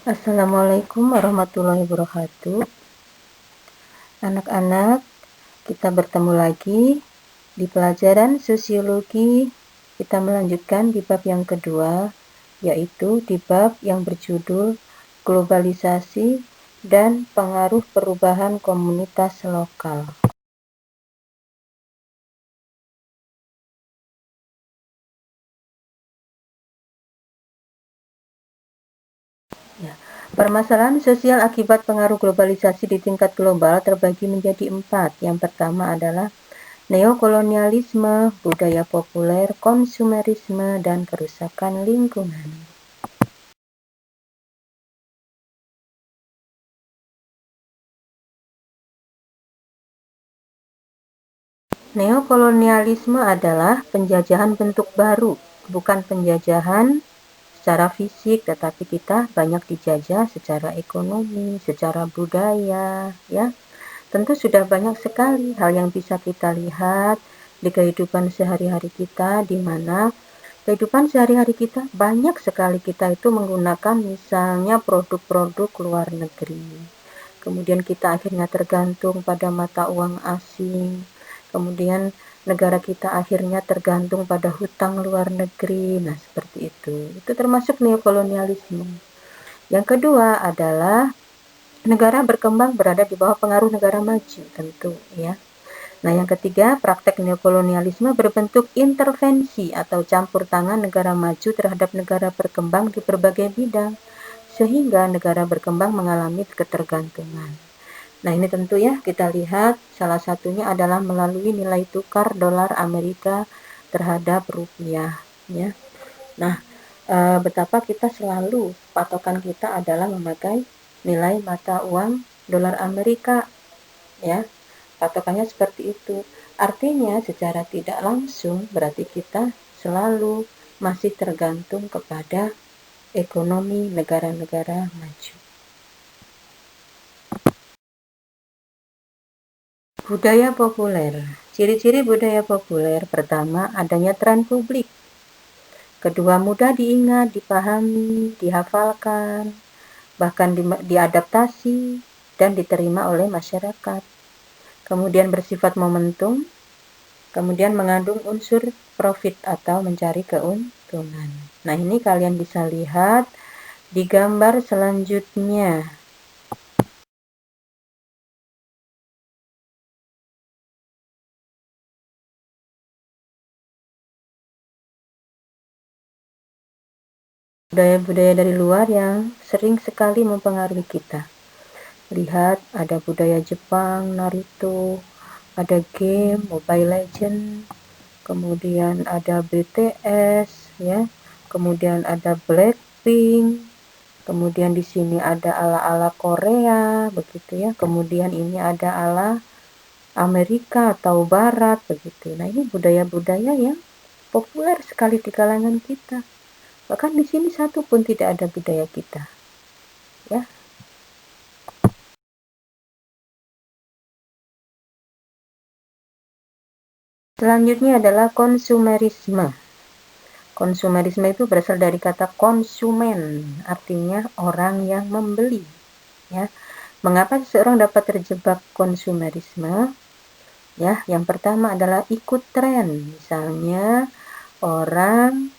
Assalamualaikum warahmatullahi wabarakatuh. Anak-anak, kita bertemu lagi di pelajaran sosiologi. Kita melanjutkan di bab yang kedua, yaitu di bab yang berjudul globalisasi dan pengaruh perubahan komunitas lokal. Ya. Permasalahan sosial akibat pengaruh globalisasi di tingkat global terbagi menjadi 4. Yang pertama adalah neokolonialisme, budaya populer, konsumerisme, dan kerusakan lingkungan. Neokolonialisme adalah penjajahan bentuk baru, bukan penjajahan secara fisik, tetapi kita banyak dijajah secara ekonomi, secara budaya, ya. Tentu sudah banyak sekali hal yang bisa kita lihat di kehidupan sehari-hari kita, di mana kehidupan sehari-hari kita banyak sekali kita itu menggunakan misalnya produk-produk luar negeri. Kemudian kita akhirnya tergantung pada mata uang asing. Kemudian negara kita akhirnya tergantung pada hutang luar negeri. Nah, seperti itu. Itu termasuk neokolonialisme. Yang kedua adalah negara berkembang berada di bawah pengaruh negara maju, tentu ya. Nah, yang ketiga, praktek neokolonialisme berbentuk intervensi atau campur tangan negara maju terhadap negara berkembang di berbagai bidang, sehingga negara berkembang mengalami ketergantungan. Nah, ini tentu ya kita lihat salah satunya adalah melalui nilai tukar dolar Amerika terhadap rupiah ya. Nah, betapa kita selalu patokan kita adalah memakai nilai mata uang dolar Amerika ya. Patokannya seperti itu. Artinya secara tidak langsung berarti kita selalu masih tergantung kepada ekonomi negara-negara maju. Budaya populer. Ciri-ciri budaya populer pertama adanya tren publik. Kedua, mudah diingat, dipahami, dihafalkan, bahkan diadaptasi dan diterima oleh masyarakat. Kemudian bersifat momentum, kemudian mengandung unsur profit atau mencari keuntungan. Nah, ini kalian bisa lihat di gambar selanjutnya. Budaya-budaya dari luar yang sering sekali mempengaruhi kita. Lihat, ada budaya Jepang, Naruto, ada game Mobile Legend, kemudian ada BTS ya, kemudian ada Blackpink, kemudian di sini ada ala-ala Korea begitu ya, kemudian ini ada ala Amerika atau Barat begitu. Nah, ini budaya-budaya yang populer sekali di kalangan kita. Bahkan di sini satu pun tidak ada budaya kita. Ya. Selanjutnya adalah konsumerisme. Konsumerisme itu berasal dari kata konsumen, artinya orang yang membeli. Ya. Mengapa seseorang dapat terjebak konsumerisme? Ya, yang pertama adalah ikut tren. Misalnya orang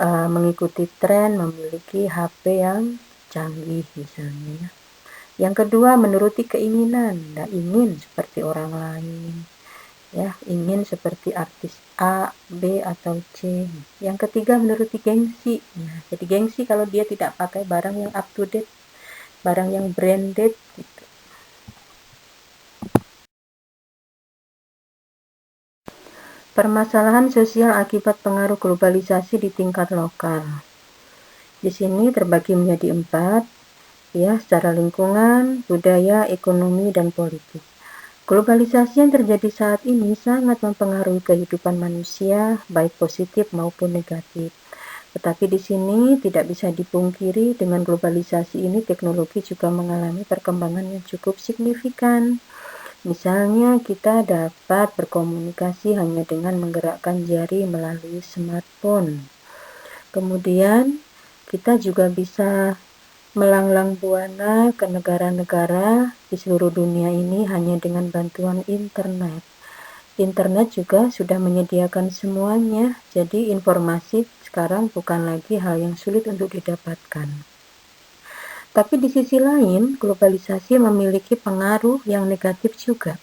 mengikuti tren memiliki HP yang canggih misalnya ya. Yang kedua, menuruti keinginan. Nah, ingin seperti orang lain. Ya, ingin seperti artis A, B atau C. Yang ketiga, menuruti gengsi. Nah, jadi gengsi kalau dia tidak pakai barang yang up to date, barang yang branded gitu. Permasalahan sosial akibat pengaruh globalisasi di tingkat lokal. Di sini terbagi menjadi 4, ya, secara lingkungan, budaya, ekonomi, dan politik. Globalisasi yang terjadi saat ini sangat mempengaruhi kehidupan manusia, baik positif maupun negatif. Tetapi di sini tidak bisa dipungkiri dengan globalisasi ini teknologi juga mengalami perkembangan yang cukup signifikan. Misalnya kita dapat berkomunikasi hanya dengan menggerakkan jari melalui smartphone. Kemudian kita juga bisa melanglang buana ke negara-negara di seluruh dunia ini hanya dengan bantuan internet. Internet juga sudah menyediakan semuanya, jadi informasi sekarang bukan lagi hal yang sulit untuk didapatkan. Tapi di sisi lain, globalisasi memiliki pengaruh yang negatif juga.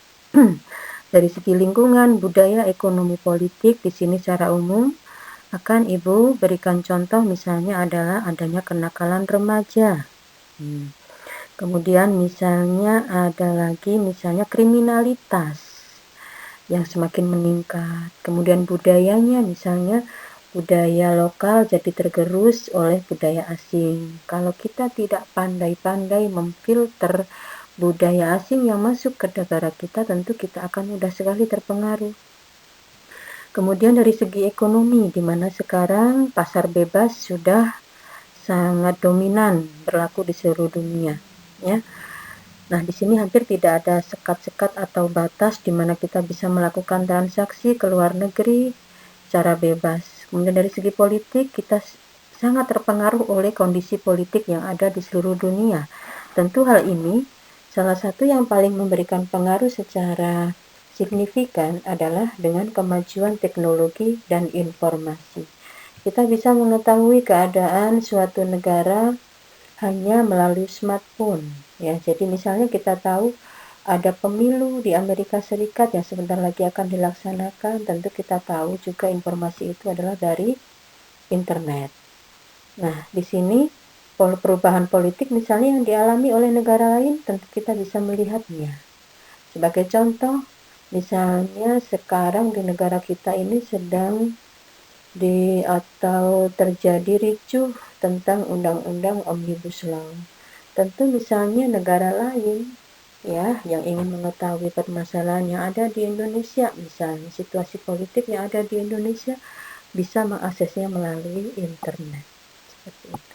Dari segi lingkungan, budaya, ekonomi, politik, di sini secara umum akan Ibu berikan contoh misalnya adalah adanya kenakalan remaja. Kemudian misalnya ada lagi misalnya kriminalitas yang semakin meningkat. Kemudian budayanya misalnya budaya lokal jadi tergerus oleh budaya asing. Kalau kita tidak pandai-pandai memfilter budaya asing yang masuk ke negara kita, tentu kita akan mudah sekali terpengaruh. Kemudian dari segi ekonomi, di mana sekarang pasar bebas sudah sangat dominan berlaku di seluruh dunia, ya. Nah, di sini hampir tidak ada sekat-sekat atau batas di mana kita bisa melakukan transaksi ke luar negeri secara bebas. Kemudian dari segi politik, kita sangat terpengaruh oleh kondisi politik yang ada di seluruh dunia. Tentu hal ini salah satu yang paling memberikan pengaruh secara signifikan adalah dengan kemajuan teknologi dan informasi. Kita bisa mengetahui keadaan suatu negara hanya melalui smartphone, ya. Jadi misalnya kita tahu ada pemilu di Amerika Serikat yang sebentar lagi akan dilaksanakan, tentu kita tahu juga informasi itu adalah dari internet. Nah, di sini perubahan politik misalnya yang dialami oleh negara lain, tentu kita bisa melihatnya. Sebagai contoh, misalnya sekarang di negara kita ini sedang atau terjadi ricuh tentang undang-undang Omnibus Law. Tentu misalnya negara lain ya yang ingin mengetahui permasalahan yang ada di Indonesia, misalnya situasi politik yang ada di Indonesia, bisa mengaksesnya melalui internet. Seperti itu.